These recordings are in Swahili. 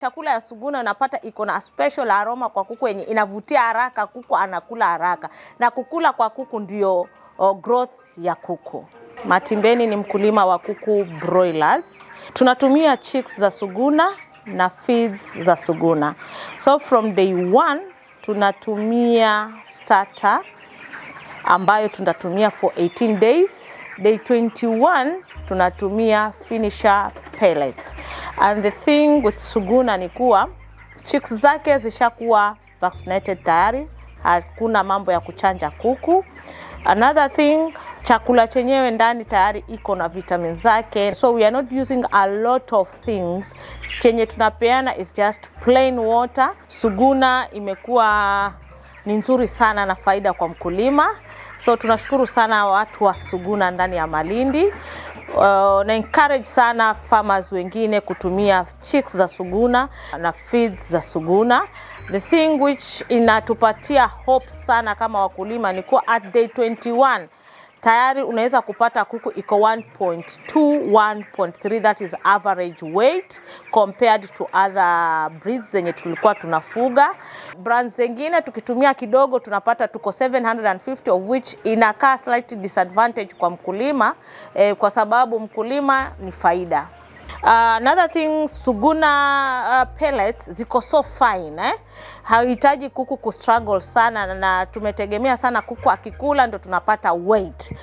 Chakula ya Suguna unapata iko na special aroma kwa kuku yenye inavutia haraka, kuku anakula haraka. Na kukula kwa kuku ndio growth ya kuku. Matimbeni ni mkulima wa kuku broilers. Tunatumia chicks za Suguna na feeds za Suguna. So from day 1 tunatumia starter ambayo tunatumia for 18 days. Day 21 tunatumia finisher pellets. And the thing with Suguna ni kuwa chicks zake zishakuwa vaccinated tayari, hakuna mambo ya kuchanja kuku. Another thing, chakula chenyewe ndani tayari iko na vitamins zake. So we are not using a lot of things. Chenye tunapeana is just plain water. Suguna imekuwa ni nzuri sana na faida kwa mkulima. So tunashukuru sana watu wa Suguna ndani ya Malindi. Na encourage sana farmers wengine kutumia chicks za Suguna na feeds za Suguna. The thing which inatupatia hope sana kama wakulima ni kuwa at day 21 tayari unaweza kupata kuku iko 1.2, 1.3, that is average weight compared to other breeds zenye tulikuwa tunafuga. Brands zingine tukitumia kidogo tunapata tuko 750, of which inakaa slightly disadvantage kwa mkulima kwa sababu mkulima ni faida. Another thing, Suguna pellets ziko so fine hauhitaji kuku kustruggle sana, na tumetegemea sana kuku akikula ndo tunapata weight.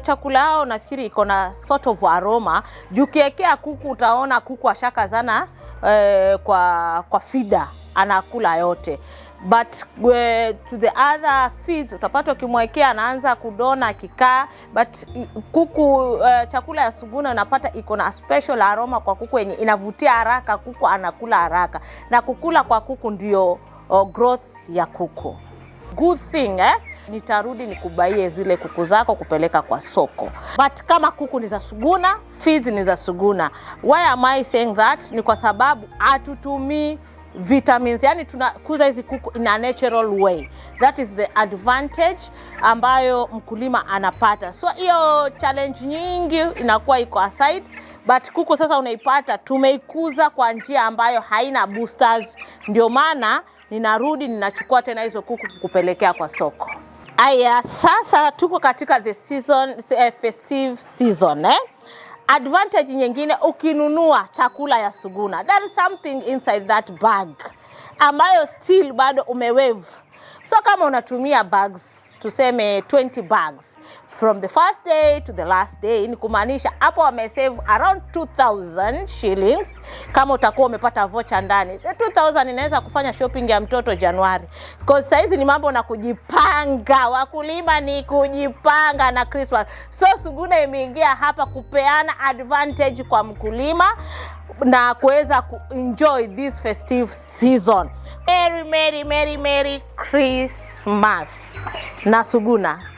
Chakula hao nafikiri iko na sort of aroma. Ukiwekea kuku utaona kuku ashakazana kwa feeder anakula yote. But to the other feeds utapata ukimwekea anaanza kudona kikaa. But kuku chakula ya Suguna unapata iko na special aroma kwa kuku yenye inavutia haraka, kuku anakula haraka. Na kukula kwa kuku ndio growth ya kuku. Good thing nitarudi nikubaie zile kuku zako kupeleka kwa soko. But kama kuku ni za Suguna, feeds ni za Suguna. Why am I saying that? Ni kwa sababu hatutumii vitamins, yani tunakuza hizi kuku in a natural way. That is the advantage ambayo mkulima anapata. So hiyo challenge nyingi inakuwa iko aside, but kuku sasa unaipata tumeikuza kwa njia ambayo haina boosters. Ndio maana ninarudi ninachukua tena hizo kuku kupelekea kwa soko. Aya, sasa tuko katika the season, festive season Advantage nyingine ukinunua chakula ya Suguna, there is something inside that bag ambayo still bado umewave. So kama unatumia bags, tuseme 20 bags from the first day to the last day, ni kumaanisha hapo wamesave around 2000 shillings kama utakuwa umepata voucher ndani. 2000 inaweza kufanya shopping ya mtoto Januari. Because saizi ni mambo na kujipanga, wakulima ni kujipanga na Christmas. So Suguna imeingia hapa kupeana advantage kwa mkulima na kuweza enjoy this festive season. Merry Christmas na Suguna.